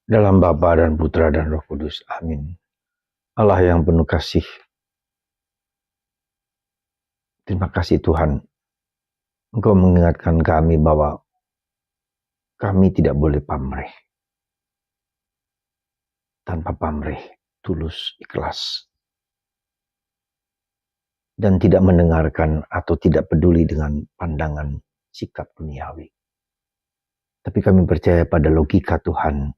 Dalam Bapa dan Putra dan Roh Kudus. Amin. Allah yang penuh kasih. Terima kasih Tuhan. Engkau mengingatkan kami bahwa kami tidak boleh pamrih. Tanpa pamrih, tulus, ikhlas. Dan tidak mendengarkan atau tidak peduli dengan pandangan sikap duniawi. Tapi kami percaya pada logika Tuhan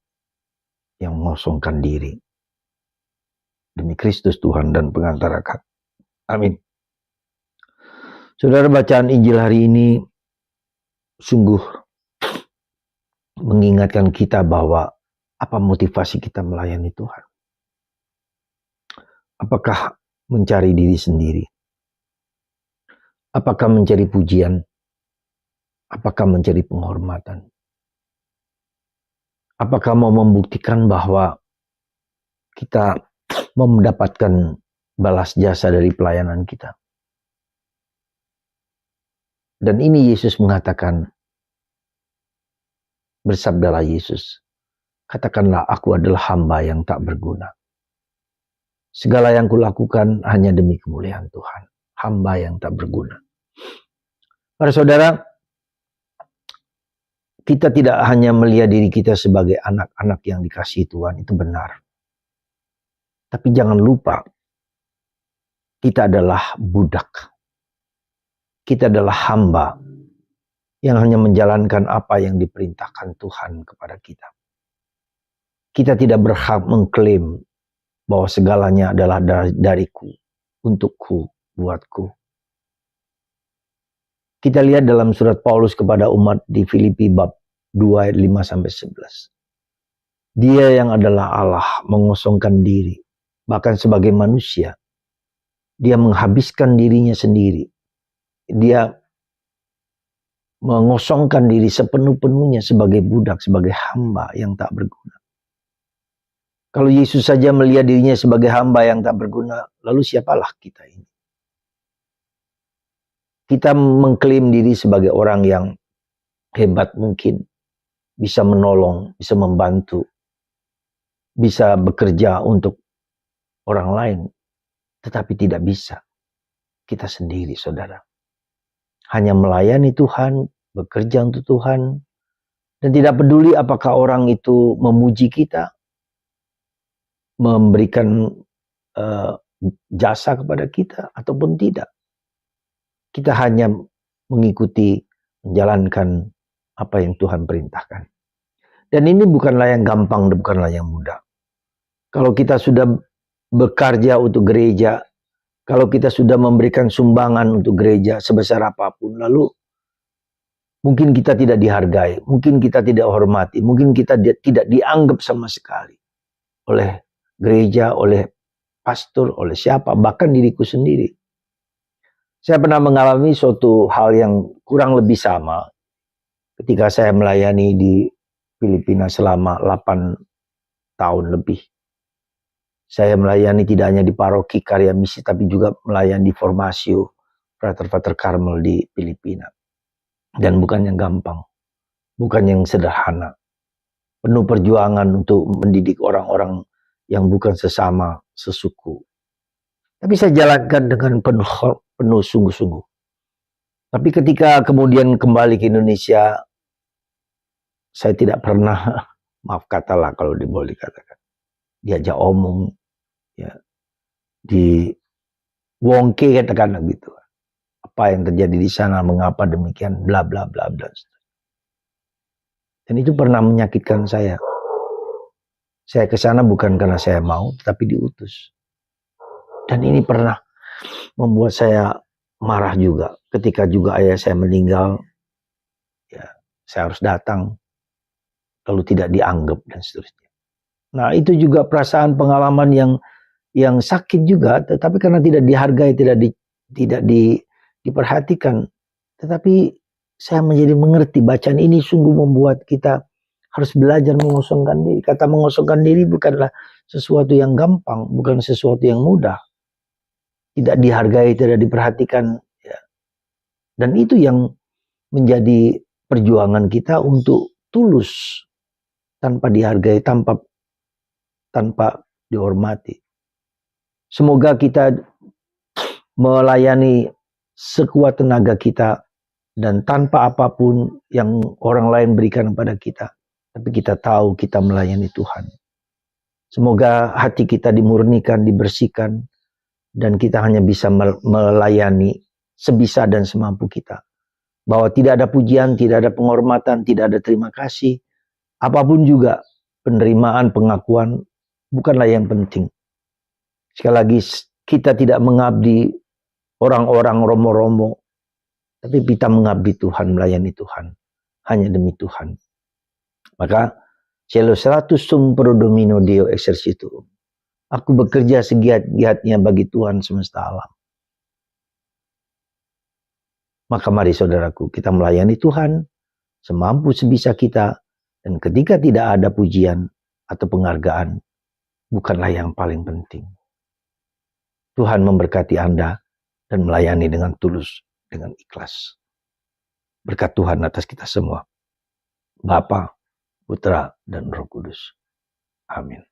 yang mengosongkan diri. Demi Kristus Tuhan dan pengantara kami. Amin. Saudara, bacaan Injil hari ini sungguh mengingatkan kita bahwa apa motivasi kita melayani Tuhan. Apakah mencari diri sendiri? Apakah mencari pujian? Apakah mencari penghormatan? Apakah mau membuktikan bahwa kita mau mendapatkan balas jasa dari pelayanan kita? Dan ini Yesus mengatakan, bersabdalah Yesus, katakanlah aku adalah hamba yang tak berguna. Segala yang kulakukan hanya demi kemuliaan Tuhan. Hamba yang tak berguna. Para saudara, kita tidak hanya melihat diri kita sebagai anak-anak yang dikasihi Tuhan, itu benar. Tapi jangan lupa, kita adalah budak. Kita adalah hamba yang hanya menjalankan apa yang diperintahkan Tuhan kepada kita. Kita tidak berhak mengklaim bahwa segalanya adalah dariku, untukku, buatku. Kita lihat dalam surat Paulus kepada umat di Filipi bab 2 ayat 5-11. Dia yang adalah Allah mengosongkan diri, bahkan sebagai manusia. Dia menghabiskan dirinya sendiri. Dia mengosongkan diri sepenuh-penuhnya sebagai budak, sebagai hamba yang tak berguna. Kalau Yesus saja melihat dirinya sebagai hamba yang tak berguna, lalu siapalah kita ini? Kita mengklaim diri sebagai orang yang hebat mungkin, bisa menolong, bisa membantu, bisa bekerja untuk orang lain, tetapi tidak bisa kita sendiri, saudara. Hanya melayani Tuhan, bekerja untuk Tuhan, dan tidak peduli apakah orang itu memuji kita, memberikan jasa kepada kita ataupun tidak. Kita hanya mengikuti, menjalankan apa yang Tuhan perintahkan. Dan ini bukanlah yang gampang, bukanlah yang mudah. Kalau kita sudah bekerja untuk gereja, kalau kita sudah memberikan sumbangan untuk gereja sebesar apapun, lalu mungkin kita tidak dihargai, mungkin kita tidak hormati, mungkin kita tidak dianggap sama sekali oleh gereja, oleh pastor, oleh siapa, bahkan diriku sendiri. Saya pernah mengalami suatu hal yang kurang lebih sama ketika saya melayani di Filipina selama 8 tahun lebih. Saya melayani tidak hanya di paroki Karya Misi, tapi juga melayani di Formasio Frater Karmel di Filipina. Dan bukan yang gampang, bukan yang sederhana. Penuh perjuangan untuk mendidik orang-orang yang bukan sesama, sesuku. Tapi saya jalankan dengan penuh sungguh-sungguh. Tapi ketika kemudian kembali ke Indonesia, saya tidak pernah, maaf katalah kalau boleh dikatakan, diajak omong, ya, di wongke katakan gitu. Apa yang terjadi di sana, mengapa demikian, bla bla bla bla. Dan itu pernah menyakitkan saya. Saya ke sana bukan karena saya mau, tapi diutus. Dan ini pernah membuat saya marah juga. Ketika juga ayah saya meninggal, ya, saya harus datang, lalu tidak dianggap dan seterusnya. Nah, itu juga perasaan pengalaman yang sakit juga, tetapi karena tidak dihargai, tidak diperhatikan. Tetapi saya menjadi mengerti, bacaan ini sungguh membuat kita harus belajar mengosongkan diri. Kata mengosongkan diri bukanlah sesuatu yang gampang, bukan sesuatu yang mudah. Tidak dihargai, tidak diperhatikan. Ya. Dan itu yang menjadi perjuangan kita untuk tulus tanpa dihargai, tanpa dihormati. Semoga kita melayani sekuat tenaga kita dan tanpa apapun yang orang lain berikan kepada kita. Tapi kita tahu kita melayani Tuhan. Semoga hati kita dimurnikan, dibersihkan, dan kita hanya bisa melayani sebisa dan semampu kita. Bahwa tidak ada pujian, tidak ada penghormatan, tidak ada terima kasih. Apapun juga, penerimaan, pengakuan, bukanlah yang penting. Sekali lagi, kita tidak mengabdi orang-orang romo-romo, tapi kita mengabdi Tuhan, melayani Tuhan. Hanya demi Tuhan. Maka, Celo 100 sum pro domino Deo exercitum. Aku bekerja segiat-giatnya bagi Tuhan semesta alam. Maka mari saudaraku, kita melayani Tuhan semampu sebisa kita. Dan ketika tidak ada pujian atau penghargaan, bukanlah yang paling penting. Tuhan memberkati Anda dan melayani dengan tulus, dengan ikhlas. Berkat Tuhan atas kita semua. Bapa, Putra, dan Roh Kudus. Amin.